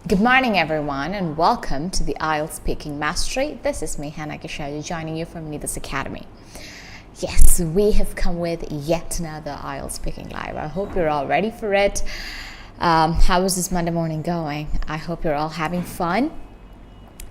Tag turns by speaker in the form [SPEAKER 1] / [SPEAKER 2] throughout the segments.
[SPEAKER 1] Good morning, everyone, and welcome to the IELTS Speaking Mastery. This is me, 𝐻𝐻𝐬𝐬𝐢𝐧𝐠, joining you from Nidha's Academy. Yes, we have come with yet another IELTS Speaking Live. I hope you're all ready for it. How is this Monday morning going? I hope you're all having fun.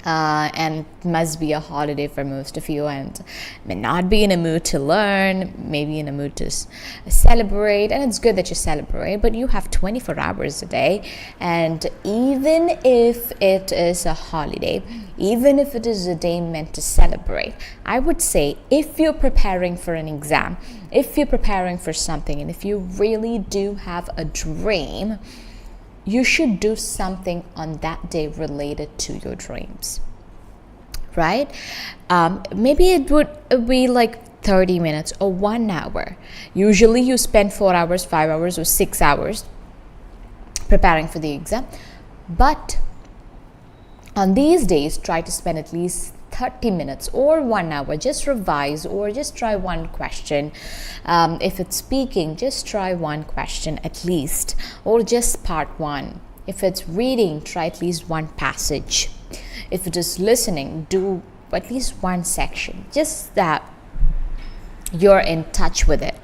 [SPEAKER 1] And it must be a holiday for most of you, and may not be in a mood to learn, maybe in a mood to celebrate. And it's good that you celebrate, but you have 24 hours a day, and even if it is a holiday, even if it is a day meant to celebrate, I would say if you're preparing for an exam, if you're preparing for something, and if you really do have a dream, you should do something on that day related to your dreams, right? Maybe it would be like 30 minutes or 1 hour. Usually you spend 4 hours, 5 hours, or 6 hours preparing for the exam. But on these days, try to spend at least 30 minutes or 1 hour. Just revise or just try one question. If it's speaking, just try one question at least, or just part one. If it's reading, try at least one passage. If it is listening, do at least one section, just that you're in touch with it.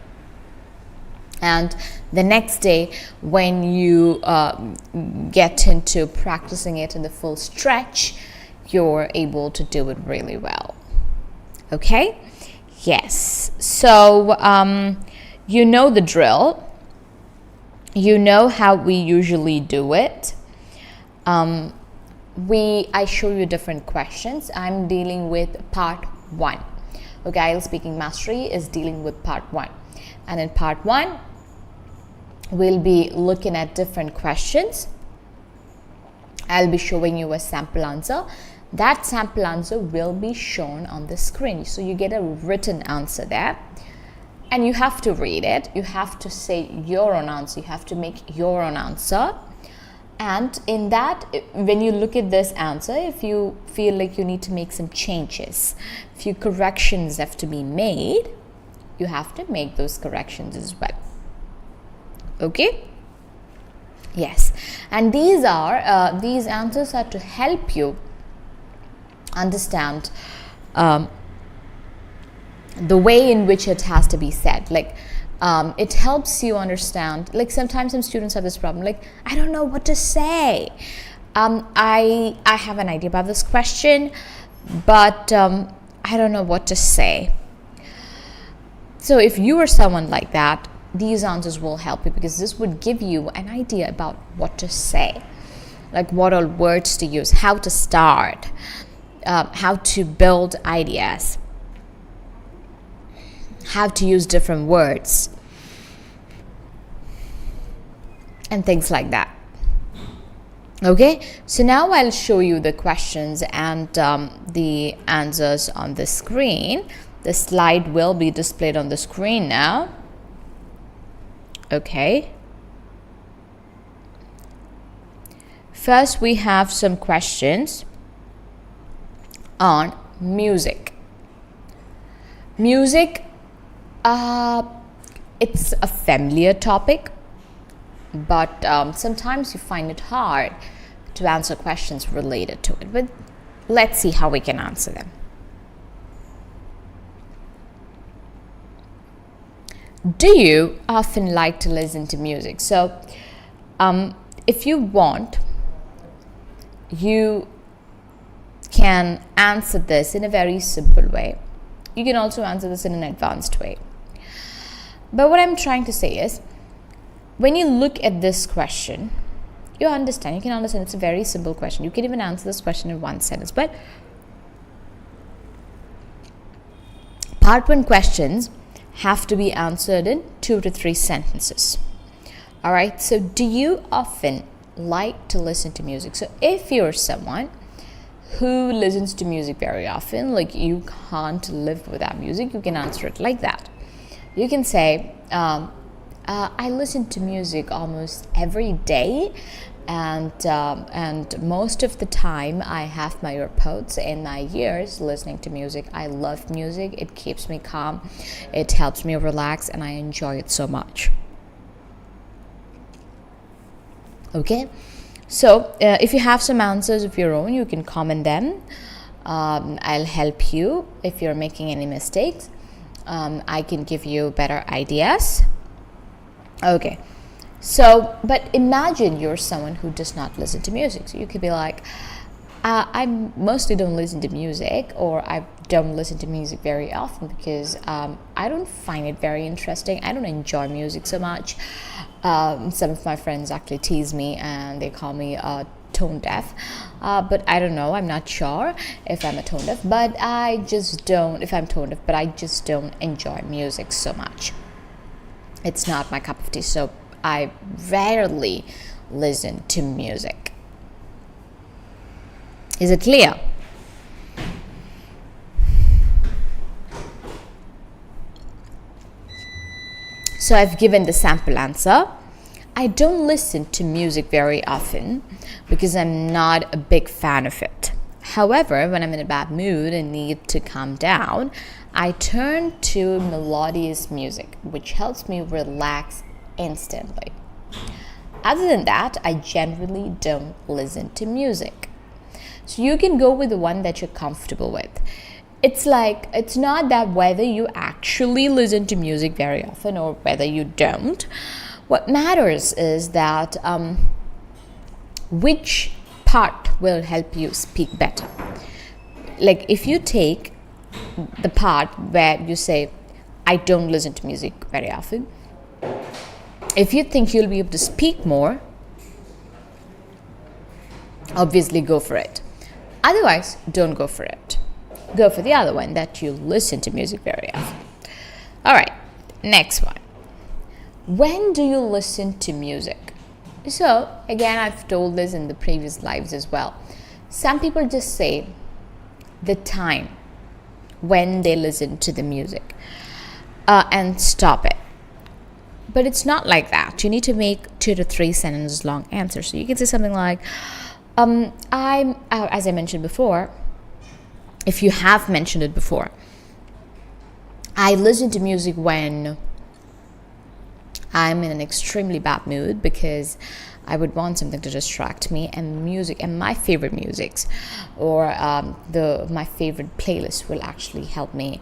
[SPEAKER 1] And the next day, when you get into practicing it in the full stretch, you're able to do it really well. Okay? Yes. So, you know the drill. You know how we usually do it. I show you different questions. I'm dealing with part 1. Okay, IELTS Speaking Mastery is dealing with part 1. And in part 1, we'll be looking at different questions. I'll be showing you a sample answer. That sample answer will be shown on the screen. So you get a written answer there. And you have to read it. You have to say your own answer. You have to make your own answer. And in that, when you look at this answer, if you feel like you need to make some changes, a few corrections have to be made, you have to make those corrections as well. Okay? Yes. And these answers are to help you understand the way in which it has to be said. Like, it helps you understand. Like, sometimes some students have this problem, like, I don't know what to say. I have an idea about this question, but I don't know what to say. So if you are someone like that, these answers will help you, because this would give you an idea about what to say, like what all words to use, how to start, how to build ideas, how to use different words, and things like that. Okay, so now I'll show you the questions and the answers on the screen. The slide will be displayed on the screen now. Okay. First, we have some questions on music. Music, it's a familiar topic, but sometimes you find it hard to answer questions related to it. But let's see how we can answer them. Do you often like to listen to music? So, if you want, you can answer this in a very simple way. You can also answer this in an advanced way. But what I'm trying to say is, when you look at this question, you can understand it's a very simple question. You can even answer this question in one sentence. But part 1 questions have to be answered in 2 to 3 sentences. All right. So, do you often like to listen to music? So, if you're someone who listens to music very often, like you can't live without music, you can answer it like that. You can say, I listen to music almost every day, and most of the time I have my earpods in my ears listening to music. I love music. It keeps me calm. It helps me relax, and I enjoy it so much. Okay. So if you have some answers of your own, you can comment them. I'll help you if you're making any mistakes. I can give you better ideas. Okay. So, but imagine you're someone who does not listen to music. So you could be like, I mostly don't listen to music, or I don't listen to music very often because I don't find it very interesting. I don't enjoy music so much. Some of my friends actually tease me and they call me tone deaf, but I don't know, I'm not sure if I'm a tone deaf, but I just don't, if I'm tone deaf, but I just don't enjoy music so much. It's not my cup of tea, so I rarely listen to music. Is it clear? So I've given the sample answer. I don't listen to music very often because I'm not a big fan of it. However, when I'm in a bad mood and need to calm down, I turn to melodious music, which helps me relax instantly. Other than that, I generally don't listen to music. So you can go with the one that you're comfortable with. It's like, it's not that whether you actually listen to music very often or whether you don't. What matters is that which part will help you speak better. Like if you take the part where you say, I don't listen to music very often, if you think you'll be able to speak more, obviously go for it. Otherwise, don't go for it. Go for the other one, that you listen to music very often. All right, next one. When do you listen to music? So, again, I've told this in the previous lives as well. Some people just say the time when they listen to the music and stop it. But it's not like that. You need to make 2 to 3 sentences long answers. So you can say something like, as I mentioned before, if you have mentioned it before, I listen to music when I'm in an extremely bad mood because I would want something to distract me, and music and my favorite musics or my favorite playlist will actually help me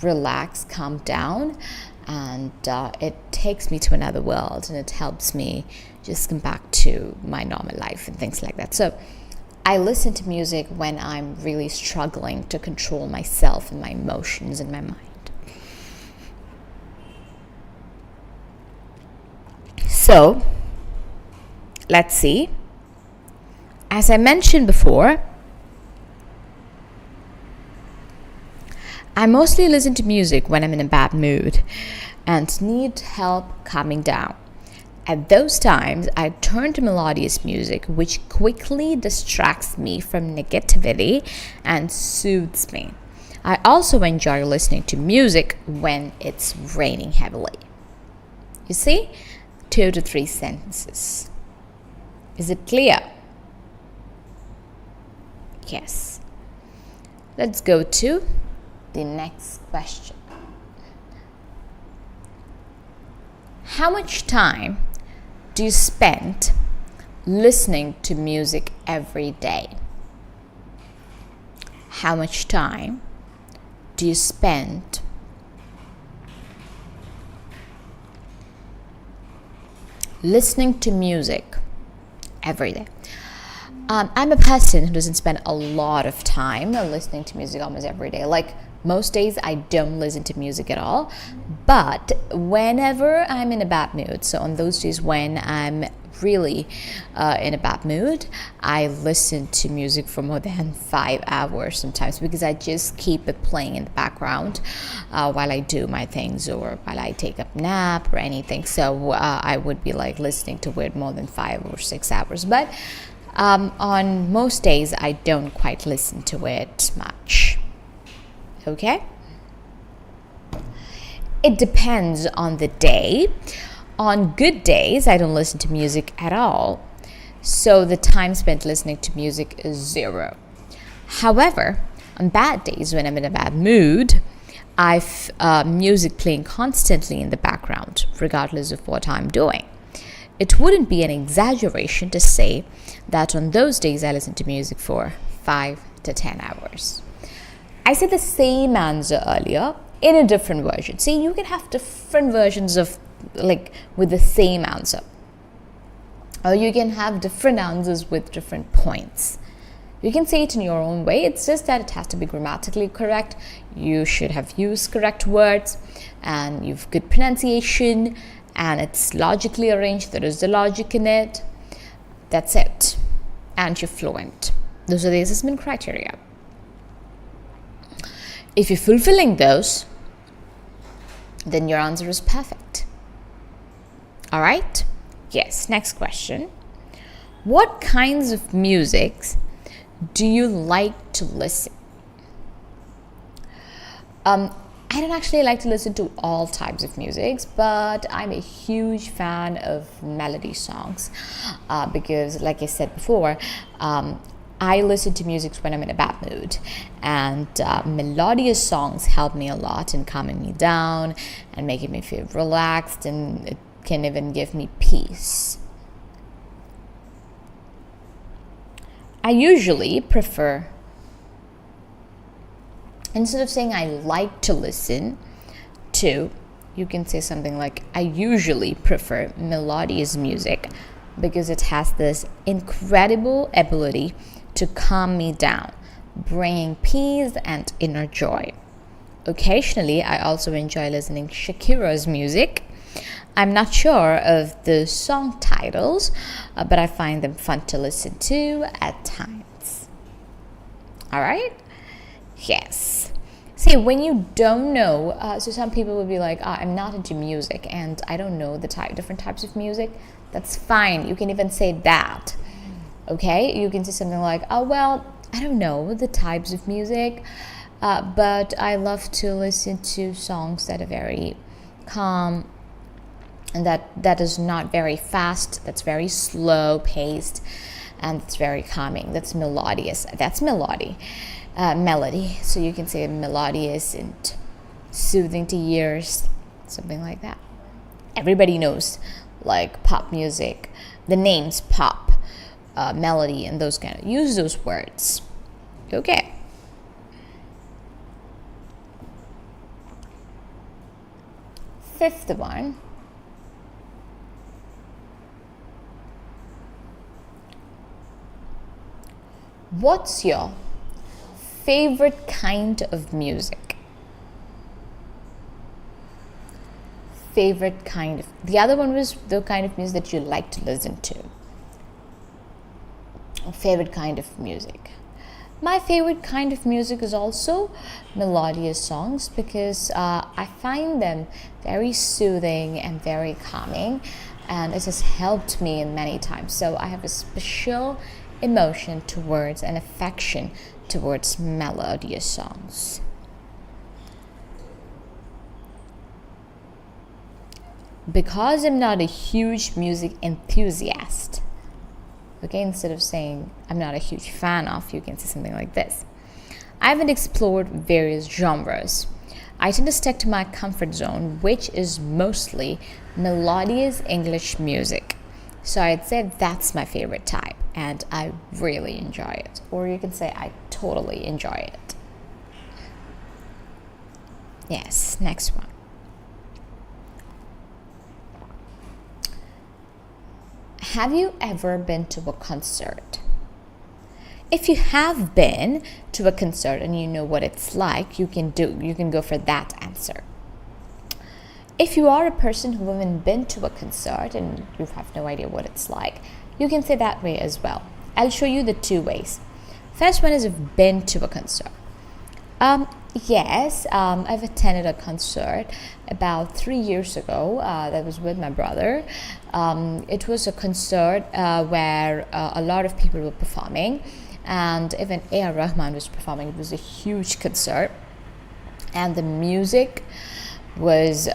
[SPEAKER 1] relax, calm down, and it takes me to another world, and it helps me just come back to my normal life and things like that. So I listen to music when I'm really struggling to control myself and my emotions and my mind. So let's see. As I mentioned before, I mostly listen to music when I'm in a bad mood and need help calming down. At those times, I turn to melodious music, which quickly distracts me from negativity and soothes me. I also enjoy listening to music when it's raining heavily. You see? 2 to 3 sentences. Is it clear? Yes. Let's go to the next question. How much time do you spend listening to music every day? How much time do you spend listening to music every day? I'm a person who doesn't spend a lot of time listening to music almost every day. Like most days, I don't listen to music at all. But whenever I'm in a bad mood, so on those days when I'm really in a bad mood, I listen to music for more than 5 hours sometimes, because I just keep it playing in the background while I do my things or while I take a nap or anything. So I would be like listening to it more than 5 or 6 hours. But on most days, I don't quite listen to it much. Okay? It depends on the day. On good days, I don't listen to music at all. So the time spent listening to music is 0. However, on bad days when I'm in a bad mood, I've music playing constantly in the background, regardless of what I'm doing. it wouldn't be an exaggeration to say that on those days I listened to music for 5 to 10 hours. I said the same answer earlier in a different version. See, you can have different versions of with the same answer. Or you can have different answers with different points. You can say it in your own way. It's just that it has to be grammatically correct. You should have used correct words and you've good pronunciation and it's logically arranged. There is the logic in it. That's it. And you're fluent. Those are the assessment criteria. If you're fulfilling those, then your answer is perfect. All right? Yes, next question. What kinds of music do you like to listen? I don't actually like to listen to all types of music, but I'm a huge fan of melody songs because, like I said before, I listen to music when I'm in a bad mood, and melodious songs help me a lot in calming me down and making me feel relaxed, and it can even give me peace. I usually prefer, instead of saying I like to listen to, you can say something like I usually prefer melodious music because it has this incredible ability to calm me down, bringing peace and inner joy. Occasionally, I also enjoy listening to Shakira's music. I'm not sure of the song titles, but I find them fun to listen to at times. All right? Yes. See, when you don't know, so some people will be like, I'm not into music and I don't know the different types of music. That's fine. You can even say that. Okay? You can say something like, oh, well, I don't know the types of music, but I love to listen to songs that are very calm, and that is not very fast, that's very slow paced, and it's very calming. That's melodious. That's melody. So you can say melodious and soothing to ears, something like that. Everybody knows like pop music, the names pop, melody, and those kind of, use those words. Okay. Fifth one. What's your favorite kind of music? Favorite kind of. The other one was the kind of music that you like to listen to. Favorite kind of music. My favorite kind of music is also melodious songs because I find them very soothing and very calming, and it has helped me in many times. So I have a special emotion towards and affection towards melodious songs. Because I'm not a huge music enthusiast, okay, instead of saying I'm not a huge fan of, you can say something like this. I haven't explored various genres. I tend to stick to my comfort zone, which is mostly melodious English music. So I'd say that's my favorite type, and I really enjoy it. Or you can say I totally enjoy it. Yes, next one. Have you ever been to a concert? If you have been to a concert and you know what it's like, you can go for that answer. If you are a person who hasn't been to a concert and you have no idea what it's like, you can say that way as well. I'll show you the two ways. First one is you've been to a concert. Yes, I've attended a concert about 3 years ago. That was with my brother. It was a concert where a lot of people were performing, and even A.R. Rahman was performing. It was a huge concert, and the music was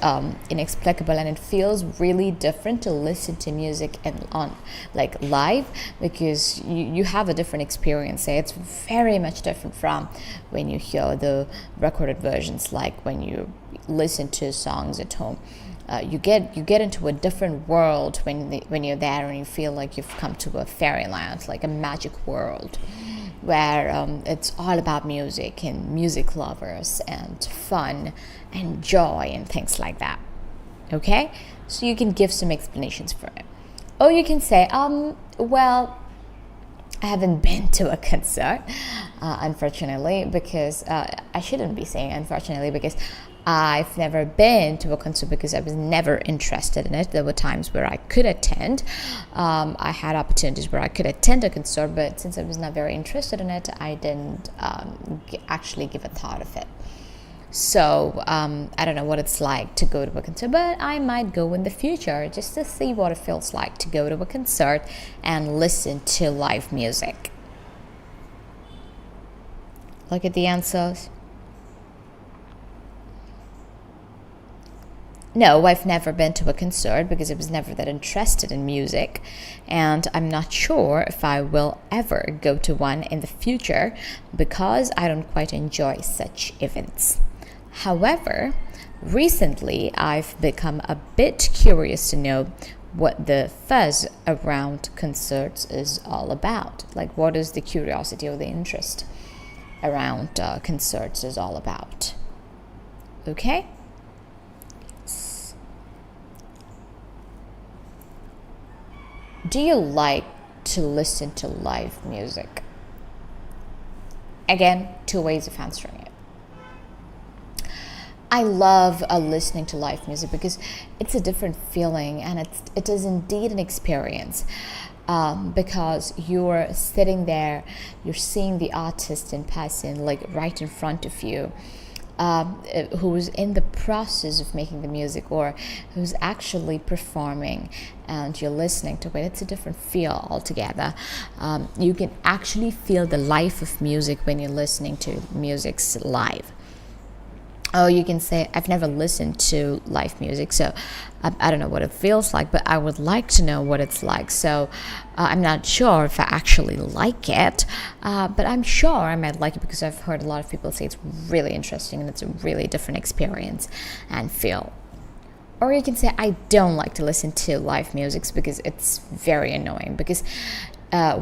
[SPEAKER 1] inexplicable, and it feels really different to listen to music and on like live, because you have a different experience. It's very much different from when you hear the recorded versions, like when you listen to songs at home. You get into a different world when you're there, and you feel like you've come to a fairyland, like a magic world, where it's all about music and music lovers and fun and joy and things like that. Okay, so you can give some explanations for it, or you can say, well, I haven't been to a concert, unfortunately, because I shouldn't be saying unfortunately, because I've never been to a concert because I was never interested in it. There were times where I could attend. I had opportunities where I could attend a concert, but since I was not very interested in it, I didn't actually give a thought of it. So I don't know what it's like to go to a concert, but I might go in the future just to see what it feels like to go to a concert and listen to live music. Look at the answers. No, I've never been to a concert because I was never that interested in music, and I'm not sure if I will ever go to one in the future because I don't quite enjoy such events. However, recently I've become a bit curious to know what the fuzz around concerts is all about. Like, what is the curiosity or the interest around concerts is all about. Okay? Do you like to listen to live music? Again, two ways of answering it. I love listening to live music because it's a different feeling, and it is indeed an experience, because you're sitting there, you're seeing the artist in person, like right in front of you, who's in the process of making the music or who's actually performing, and you're listening to it. It's a different feel altogether. You can actually feel the life of music when you're listening to music's live. Oh, you can say, I've never listened to live music, so I don't know what it feels like, but I would like to know what it's like. So I'm not sure if I actually like it, but I'm sure I might like it because I've heard a lot of people say it's really interesting and it's a really different experience and feel. Or you can say, I don't like to listen to live music because it's very annoying, because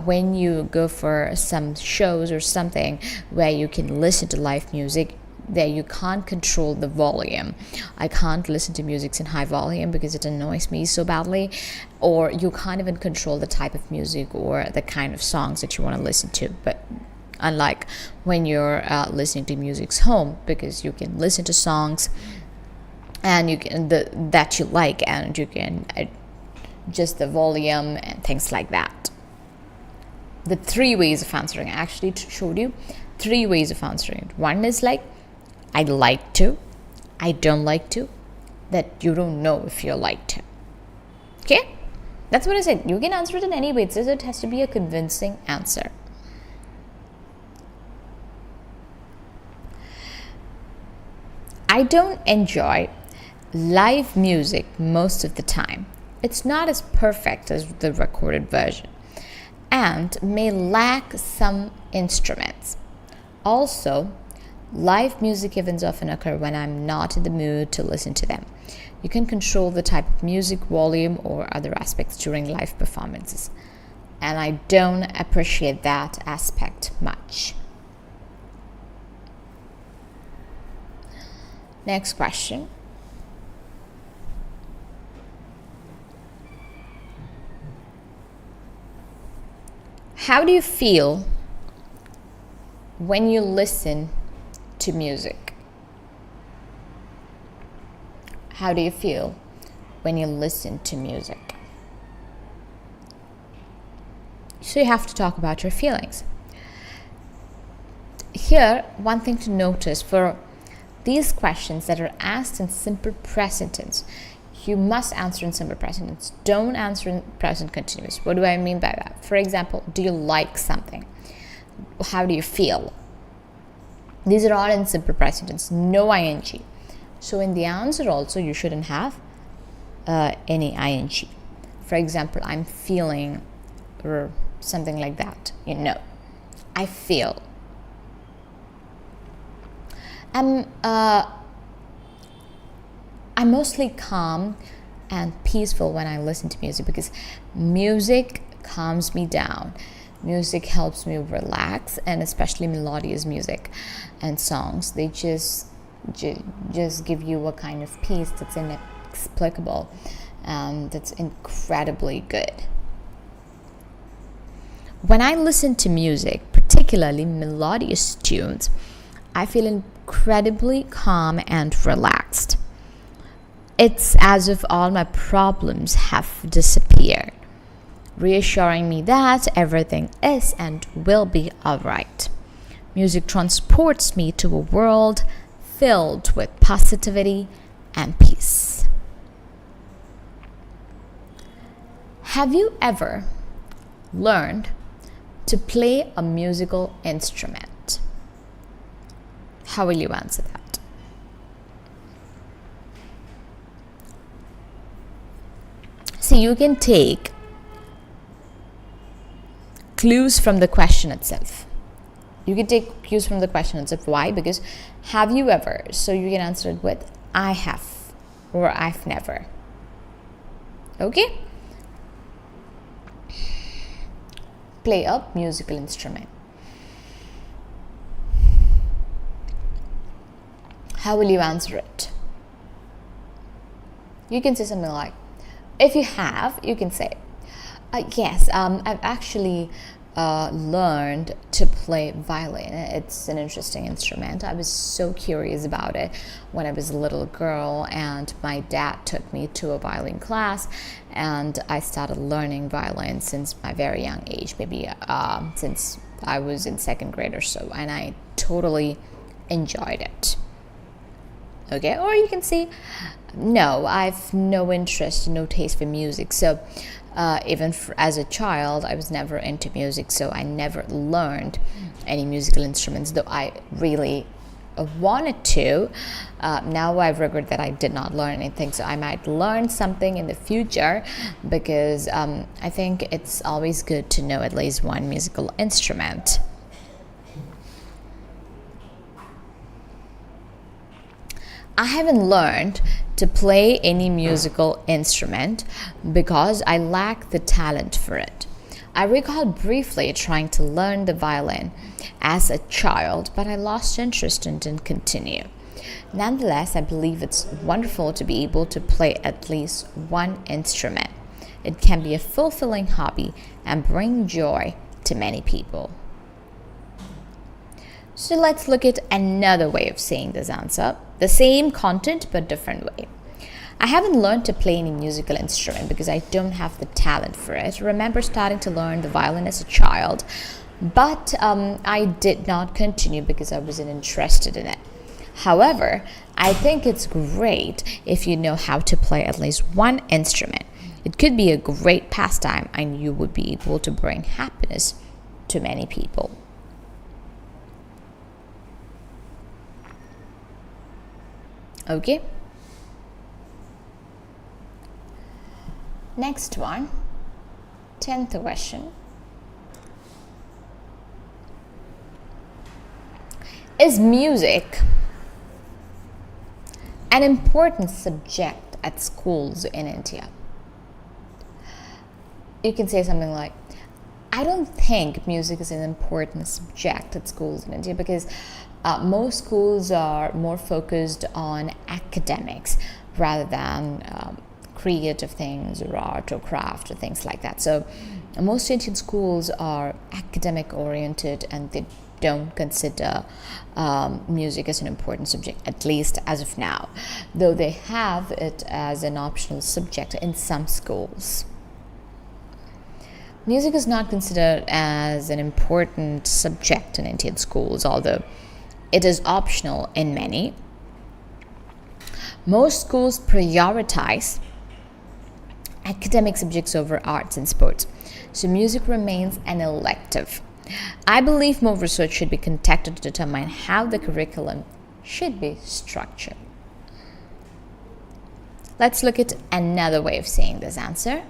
[SPEAKER 1] when you go for some shows or something where you can listen to live music, there you can't control the volume. I can't listen to music in high volume because it annoys me so badly, or you can't even control the type of music or the kind of songs that you want to listen to. But unlike when you're listening to music's home, because you can listen to songs and you can that you like, and you can adjust the volume and things like that. The three ways of answering, I actually showed you 3 ways of answering. One is like, I like to, I don't like to, that you don't know if you like to. Okay? That's what I said. You can answer it in any way. It says it has to be a convincing answer. I don't enjoy live music most of the time. It's not as perfect as the recorded version and may lack some instruments. Also, live music events often occur when I'm not in the mood to listen to them. You can control the type of music, volume, or other aspects during live performances. And I don't appreciate that aspect much. Next question. How do you feel when you listen to music? How do you feel when you listen to music? So you have to talk about your feelings. Here, one thing to notice for these questions that are asked in simple present tense, you must answer in simple present tense. Don't answer in present continuous. What do I mean by that? For example, do you like something? How do you feel? These are all in simple present tense, no ing. So in the answer also, you shouldn't have any ing. For example, I'm feeling, or something like that. I feel. I'm mostly calm and peaceful when I listen to music, because music calms me down. Music helps me relax, and especially melodious music and songs. They just give you a kind of peace that's inexplicable, and that's incredibly good. When I listen to music, particularly melodious tunes, I feel incredibly calm and relaxed. It's as if all my problems have disappeared, reassuring me that everything is and will be alright. Music transports me to a world filled with positivity and peace. Have you ever learned to play a musical instrument? How will you answer that? See, you can take clues from the question itself. Why? Because have you ever? So you can answer it with I have or I've never. Okay? Play a musical instrument. How will you answer it? You can say something like, if you have, you can say, yes, I've actually learned to play violin. It's an interesting instrument. I was so curious about it when I was a little girl, and my dad took me to a violin class, and I started learning violin since my very young age, maybe since I was in second grade or so, and I totally enjoyed it. Okay, or you can say, no, I've no interest, no taste for music. So even as a child, I was never into music, so I never learned any musical instruments, though I really wanted to. Now I regret that I did not learn anything, so I might learn something in the future, because I think it's always good to know at least one musical instrument. I haven't learned to play any musical instrument because I lack the talent for it. I recall briefly trying to learn the violin as a child, but I lost interest and didn't continue. Nonetheless, I believe it's wonderful to be able to play at least one instrument. It can be a fulfilling hobby and bring joy to many people. So let's look at another way of saying this answer. The same content but different way. I haven't learned to play any musical instrument because I don't have the talent for it. I remember starting to learn the violin as a child, but I did not continue because I wasn't interested in it. However, I think it's great if you know how to play at least one instrument. It could be a great pastime, and you would be able to bring happiness to many people. Okay. Next one, 10th question. Is music an important subject at schools in India? You can say something like, I don't think music is an important subject at schools in India, because most schools are more focused on academics rather than creative things or art or craft or things like that. So most Indian schools are academic oriented, and they don't consider music as an important subject, at least as of now, though they have it as an optional subject in some schools. Music is not considered as an important subject in Indian schools, although it is optional in many. Most schools prioritize academic subjects over arts and sports, so music remains an elective. I believe more research should be conducted to determine how the curriculum should be structured. Let's look at another way of saying this answer.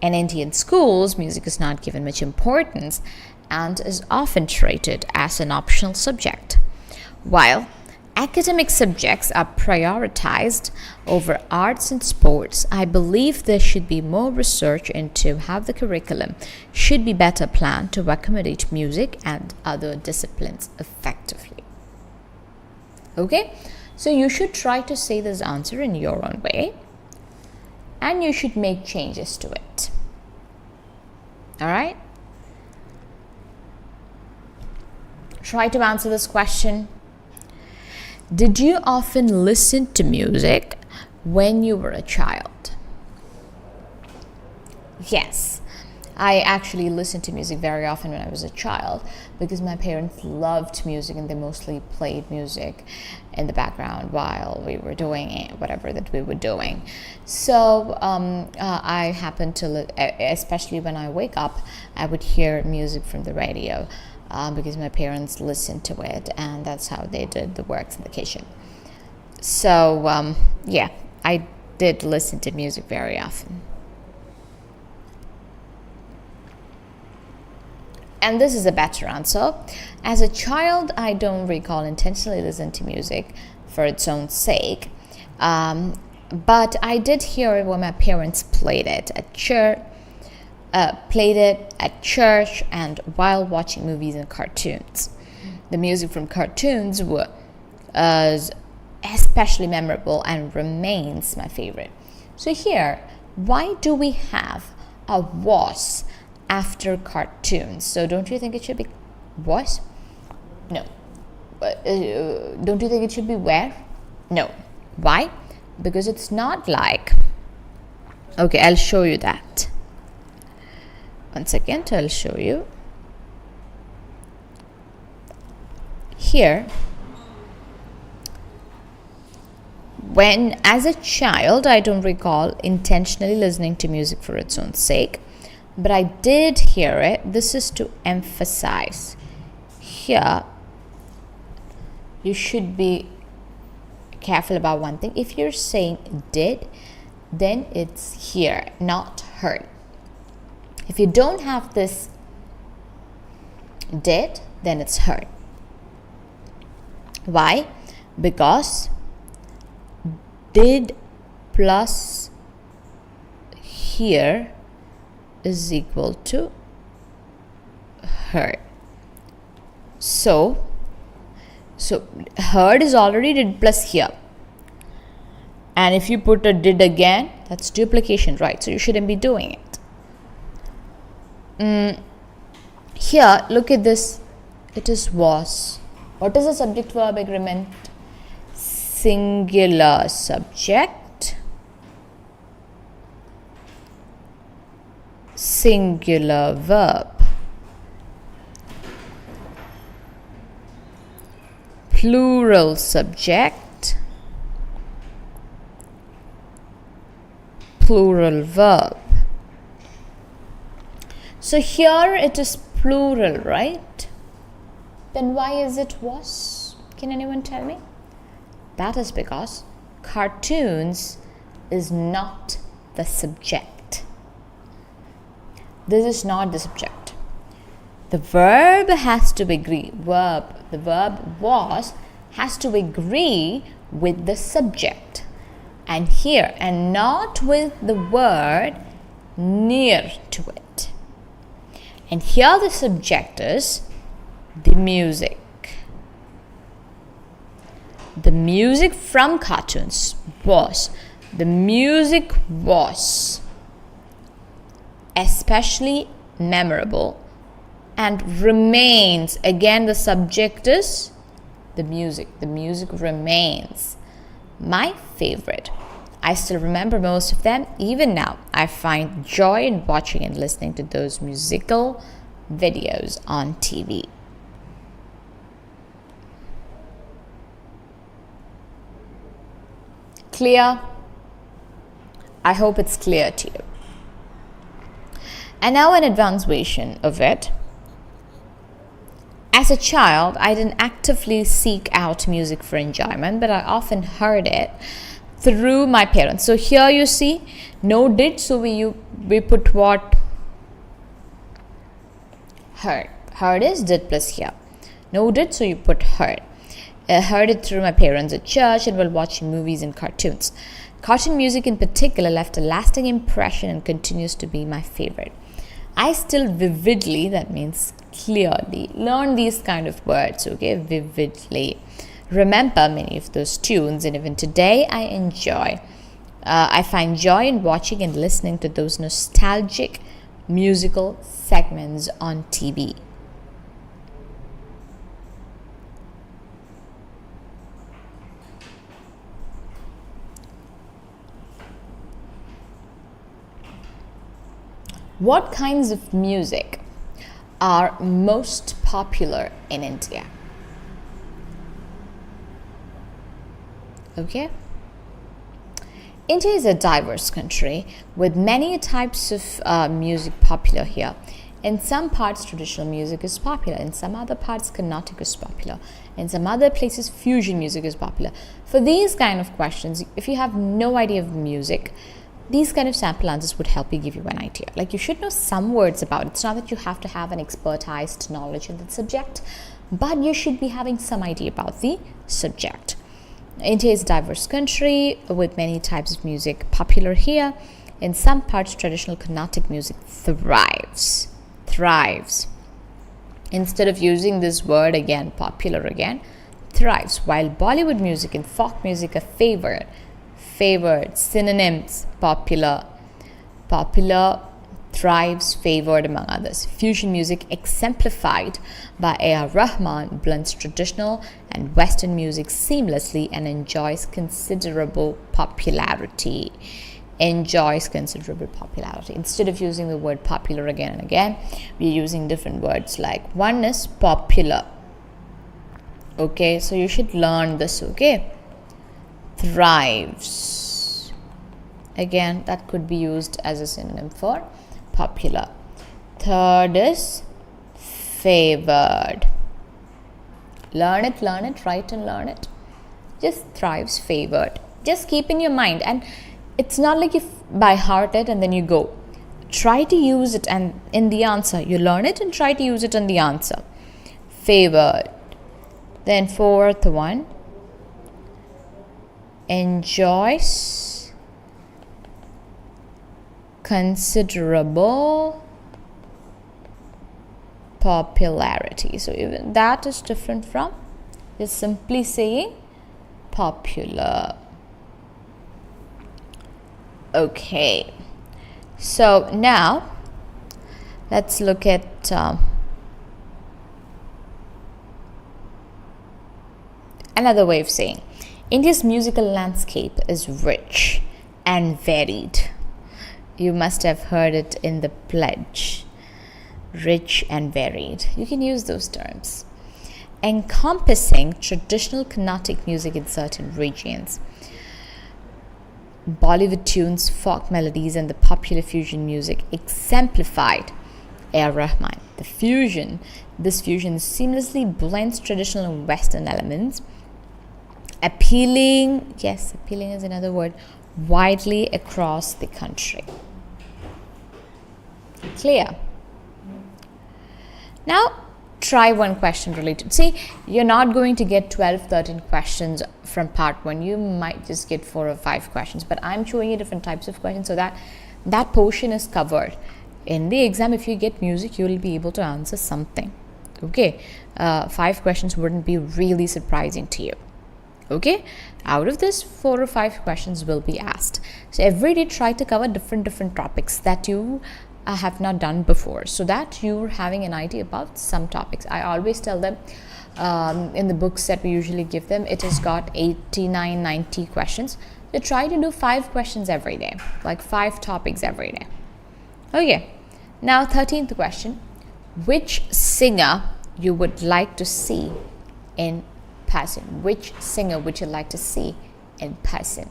[SPEAKER 1] In Indian schools, music is not given much importance and is often treated as an optional subject. While academic subjects are prioritized over arts and sports, I believe there should be more research into how the curriculum should be better planned to accommodate music and other disciplines effectively. Okay, so you should try to say this answer in your own way, and you should make changes to it. All right? Try to answer this question. Did you often listen to music when you were a child? Yes, I actually listened to music very often when I was a child because my parents loved music and they mostly played music in the background while we were doing whatever that we were doing. So I happened to, especially when I wake up, I would hear music from the radio because my parents listened to it, and that's how they did the works in the kitchen. So yeah, I did listen to music very often. And this is a better answer. As a child, I don't recall intentionally listening to music for its own sake. But I did hear it when my parents played it at church, and while watching movies and cartoons. The music from cartoons was especially memorable and remains my favorite. So here, why do we have a was after cartoons? So don't you think it should be was? No. Don't you think it should be where? No. Why? Because it's not like, okay, I'll show you that. One second, I'll show you. Here, when as a child, I don't recall intentionally listening to music for its own sake, but I did hear it. This is to emphasize. Here, you should be careful about one thing. If you're saying did, then it's here, not heard. If you don't have this did, then it's heard. Why? Because did plus here is equal to heard. So heard is already did plus here. And if you put a did again, that's duplication, right? So you shouldn't be doing it. Here, look at this. It is was. What is the subject verb agreement? Singular subject, singular verb, plural subject, plural verb. So here it is plural, right? Then why is it was? Can anyone tell me? That is because cartoons is not the subject. This is not the subject. The verb has to agree. The verb was has to agree with the subject. And here, and not with the word near to it. And here the subject is the music. The music from cartoons was. The music was especially memorable and remains. Again, the subject is the music. The music remains my favorite. I still remember most of them. Even now, I find joy in watching and listening to those musical videos on TV. Clear? I hope it's clear to you. And now an advanced version of it. As a child, I didn't actively seek out music for enjoyment, but I often heard it through my parents. So here you see no did, so we put what? Heard. Heard is did plus here. No did, so you put heard. Heard it through my parents at church and while watching movies and cartoons. Cartoon music in particular left a lasting impression and continues to be my favorite. I still vividly, that means clearly, learn these kind of words, okay, vividly. Remember many of those tunes, and even today I find joy in watching and listening to those nostalgic musical segments on TV. What kinds of music are most popular in India? Okay. India is a diverse country with many types of music popular here. In some parts, traditional music is popular. In some other parts, Carnatic is popular. In some other places, fusion music is popular. For these kind of questions, if you have no idea of music, these kind of sample answers would help you give you an idea. Like, you should know some words about it. It's not that you have to have an expertized knowledge in the subject, but you should be having some idea about the subject. India is a diverse country with many types of music popular here. In some parts, traditional Carnatic music thrives. Instead of using this word again, popular again, thrives. While Bollywood music and folk music are favored, synonyms, popular, thrives, favored, among others. Fusion music, exemplified by A.R. Rahman, blends traditional and Western music seamlessly and enjoys considerable popularity. Instead of using the word popular again and again, we're using different words. Like, one is popular. Okay, so you should learn this, okay? Thrives. Again, that could be used as a synonym for popular. Third is favored. Learn it, write and learn it. Just thrives, favored. Just keep in your mind, and it's not like you by heart it and then you go. Try to use it, and in the answer you learn it and try to use it in the answer. Favored. Then fourth one, enjoys considerable popularity. So even that is different from just simply saying popular. Okay, so now let's look at another way of saying India's musical landscape is rich and varied. You must have heard it in the pledge. Rich and varied. You can use those terms. Encompassing traditional Carnatic music in certain regions, Bollywood tunes, folk melodies, and the popular fusion music exemplified A.R. Rahman. This fusion seamlessly blends traditional and Western elements, appealing is another word, widely across the country. Clear? Now, try one question related. See, you're not going to get 12-13 questions from part 1. You might just get 4 or 5 questions, but I'm showing you different types of questions so that that portion is covered. In the exam, if you get music, you will be able to answer something. Okay, 5 questions wouldn't be really surprising to you. Okay, out of this, 4 or 5 questions will be asked. So every day try to cover different topics that you have not done before, so that you're having an idea about some topics. I always tell them in the books that we usually give them, it has got 89-90 questions. So try to do 5 questions every day, like 5 topics every day. Okay, now 13th question, which singer you would like to see in person? Which singer would you like to see in person?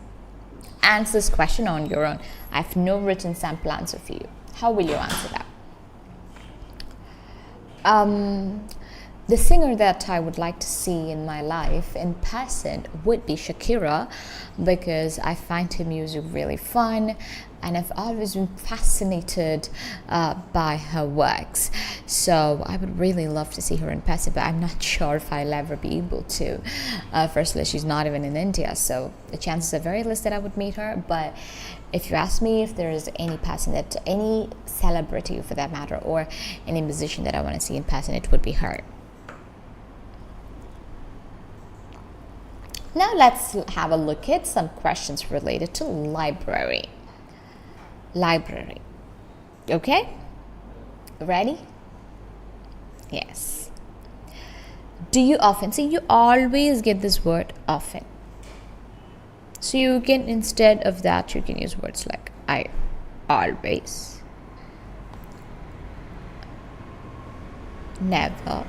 [SPEAKER 1] Answer this question on your own. I have no written sample answer for you. How will you answer that? The singer that I would like to see in my life in person would be Shakira, because I find her music really fun and I've always been fascinated by her works. So I would really love to see her in person, but I'm not sure if I'll ever be able to. Firstly, she's not even in India, so the chances are very less that I would meet her. But if you ask me if there is any person that, any celebrity for that matter, or any musician that I want to see in person, it would be her. Now let's have a look at some questions related to library. Library. Okay? Ready? Yes. Do you often, see, you always get this word often. So you can, instead of that, you can use words like I always, never,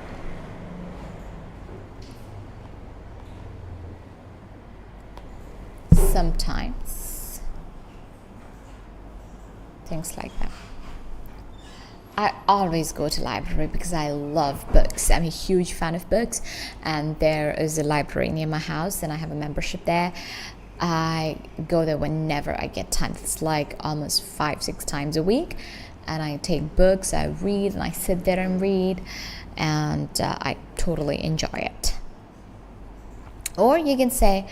[SPEAKER 1] sometimes, things like that. I always go to library because I love books. I'm a huge fan of books, and there is a library near my house and I have a membership there. I go there whenever I get time. It's like almost 5-6 times a week, and I take books, I read, and I sit there and read, and I totally enjoy it. Or you can say,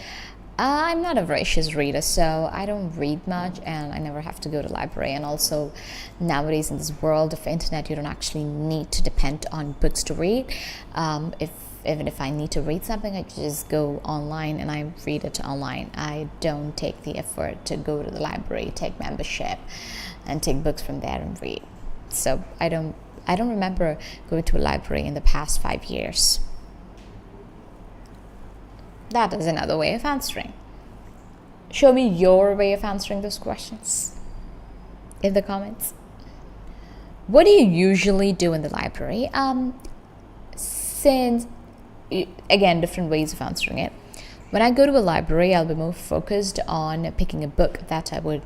[SPEAKER 1] I'm not a voracious reader, so I don't read much and I never have to go to library. And also nowadays in this world of internet, you don't actually need to depend on books to read. Even if I need to read something, I just go online and I read it online. I don't take the effort to go to the library, take membership, and take books from there and read. So I don't remember going to a library in the past 5 years. That is another way of answering. Show me your way of answering those questions in the comments. What do you usually do in the library? Since, again, different ways of answering it. When I go to a library, I'll be more focused on picking a book that I would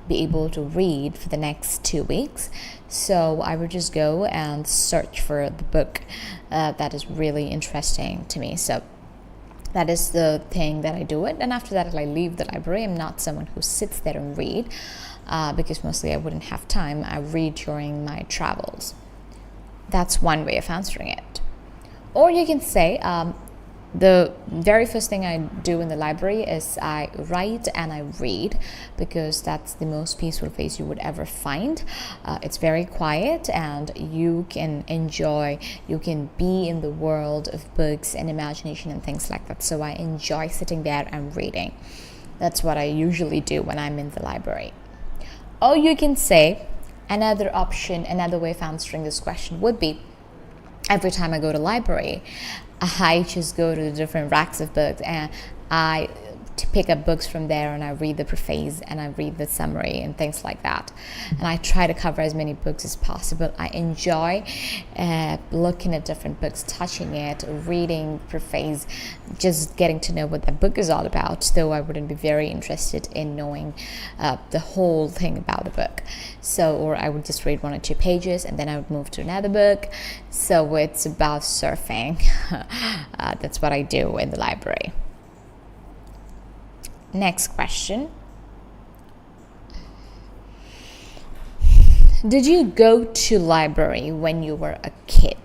[SPEAKER 1] be able to read for the next 2 weeks. So I would just go and search for the book that is really interesting to me. So that is the thing that I do it. And after that, I leave the library. I'm not someone who sits there and read because mostly I wouldn't have time. I read during my travels. That's one way of answering it. Or you can say, the very first thing I do in the library is I write and I read, because that's the most peaceful place you would ever find. It's very quiet and you can enjoy, you can be in the world of books and imagination and things like that. So I enjoy sitting there and reading. That's what I usually do when I'm in the library. Or you can say, another option, another way of answering this question would be, every time I go to library, I just go to the different racks of books and I pick up books from there and I read the preface and I read the summary and things like that. And I try to cover as many books as possible. I enjoy looking at different books, touching it, reading preface, just getting to know what that book is all about, though I wouldn't be very interested in knowing the whole thing about the book. So, or I would just read 1 or 2 pages and then I would move to another book. So it's about surfing. That's what I do in the library. Next question. Did you go to library when you were a kid?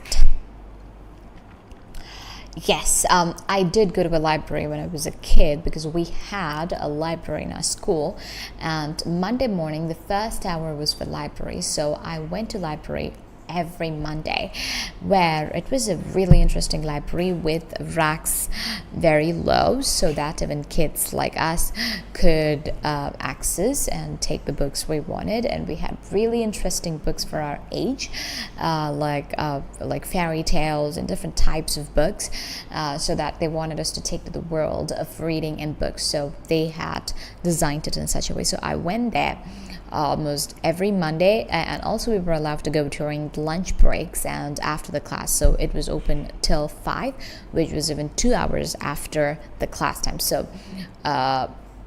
[SPEAKER 1] Yes, I did go to a library when I was a kid because we had a library in our school, and Monday morning the first hour was for library, so I went to library every Monday, where it was a really interesting library with racks very low so that even kids like us could access and take the books we wanted. And we had really interesting books for our age, like fairy tales and different types of books, so that they wanted us to take to the world of reading and books. So they had designed it in such a way. So I went there almost every Monday, and also we were allowed to go during lunch breaks and after the class. So it was open till 5, which was even 2 hours after the class time. So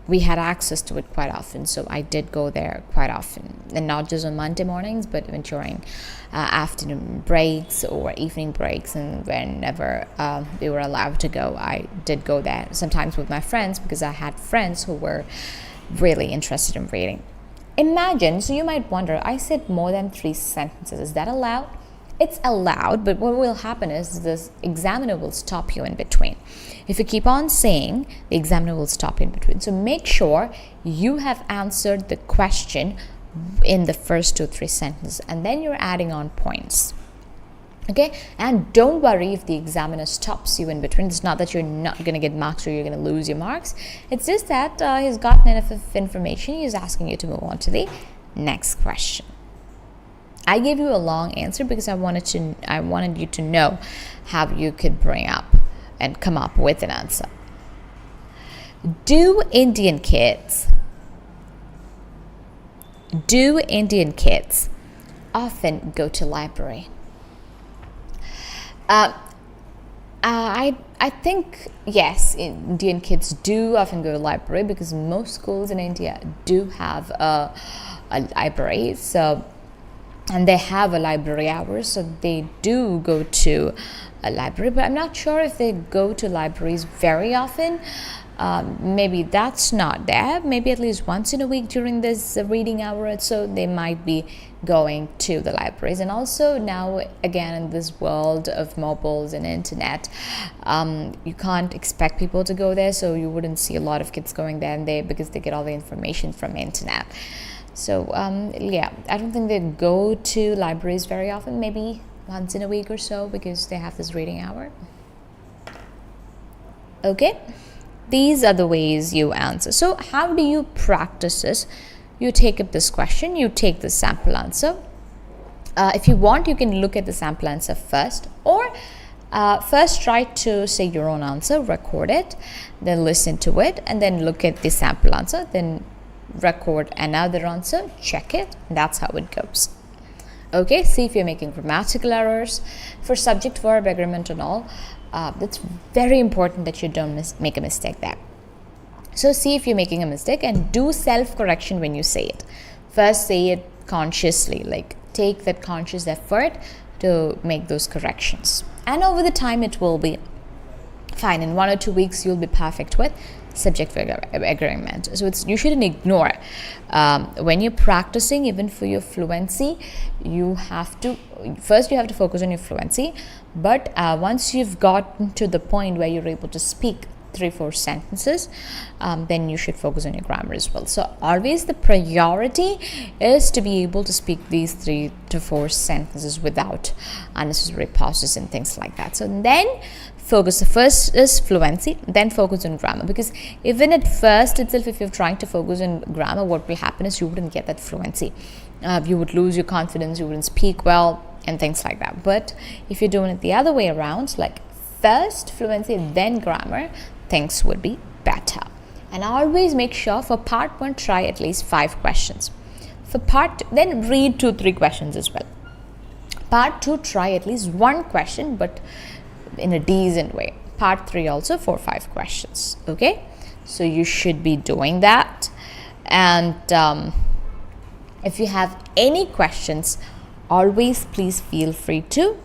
[SPEAKER 1] we had access to it quite often, so I did go there quite often, and not just on Monday mornings, but even during afternoon breaks or evening breaks, and whenever we were allowed to go, I did go there, sometimes with my friends, because I had friends who were really interested in reading. Imagine, so you might wonder, I said more than 3 sentences, is that allowed? It's allowed, but what will happen is this examiner will stop you in between. If you keep on saying, the examiner will stop you in between. So make sure you have answered the question in the first 2-3 sentences, and then you're adding on points. Okay, and don't worry if the examiner stops you in between. It's not that you're not going to get marks or you're going to lose your marks. It's just that he's gotten enough of information. He's asking you to move on to the next question. I gave you a long answer because I wanted you to know how you could bring up and come up with an answer. Do Indian kids often go to library? I think yes, Indian kids do often go to library, because most schools in India do have a library. So, and they have a library hours, so they do go to a library, but I'm not sure if they go to libraries very often. Maybe that's not there. Maybe at least once in a week during this reading hour or so, they might be going to the libraries. And also now, again, in this world of mobiles and internet, you can't expect people to go there, so you wouldn't see a lot of kids going there, and because they get all the information from internet. So yeah, I don't think they go to libraries very often, maybe once in a week or so, because they have this reading hour. Okay, these are the ways you answer. So how do you practice this? You take up this question, you take the sample answer. If you want, you can look at the sample answer first, or first try to say your own answer, record it, then listen to it, and then look at the sample answer, then record another answer, check it. That's how it goes. Okay, see if you're making grammatical errors. For subject, verb, agreement and all, it's very important that you don't make a mistake there. So see if you're making a mistake, and do self-correction when you say it. First, say it consciously, like take that conscious effort to make those corrections, and over the time it will be fine. In 1 or 2 weeks you'll be perfect with subject verb agreement. So you shouldn't ignore when you're practicing, even for your fluency, you have to focus on your fluency. But once you've gotten to the point where you're able to speak 3-4 sentences, then you should focus on your grammar as well. So always the priority is to be able to speak these 3 to 4 sentences without unnecessary pauses and things like that. So then focus. The first is fluency, then focus on grammar, because even at first itself, if you're trying to focus on grammar, what will happen is you wouldn't get that fluency. You would lose your confidence, you wouldn't speak well and things like that. But if you're doing it the other way around, like first fluency then grammar, things would be better. And always make sure for part 1 try at least 5 questions. For part 2, then read 2-3 questions as well. Part 2 try at least 1 question, but in a decent way. Part 3 also 4-5 questions. Okay, so you should be doing that. And if you have any questions, always please feel free to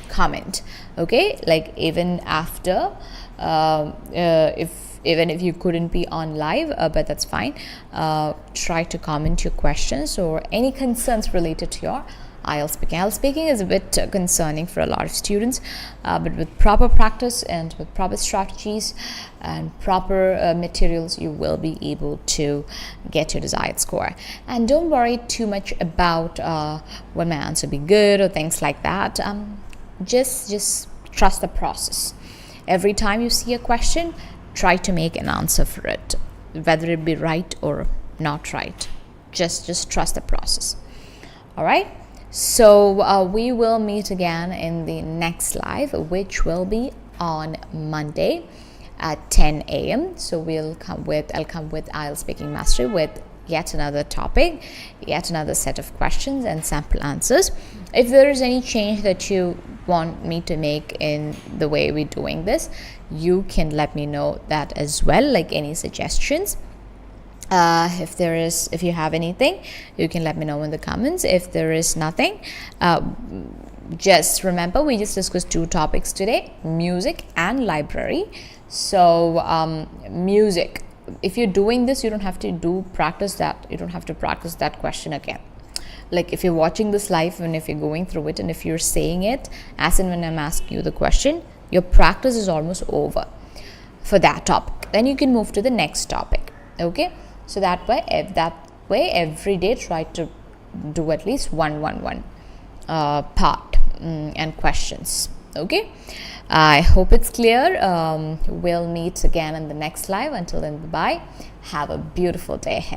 [SPEAKER 1] comment. Okay, like even after even if you couldn't be on live, but that's fine, try to comment your questions or any concerns related to your IELTS speaking. IELTS speaking is a bit concerning for a lot of students, but with proper practice and with proper strategies and proper materials, you will be able to get your desired score. And don't worry too much about will my answer be good or things like that. Just trust the process. Every time you see a question, try to make an answer for it, whether it be right or not right. Just trust the process. All right. So we will meet again in the next live, which will be on Monday at 10 a.m. So I'll come with IELTS Speaking Mastery with yet another topic, yet another set of questions and sample answers. If there is any change that you want me to make in the way we're doing this, you can let me know that as well, like any suggestions. If you have anything, you can let me know in the comments. If there is nothing, just remember, we just discussed 2 topics today, music and library. So music, if you're doing this, you don't have to practice that question again. Like if you're watching this live and if you're going through it and if you're saying it as and when I'm asking you the question, your practice is almost over for that topic. Then you can move to the next topic. Okay, so that way every day try to do at least one part and questions. Okay, I hope it's clear. We'll meet again in the next live. Until then, bye. Have a beautiful day ahead.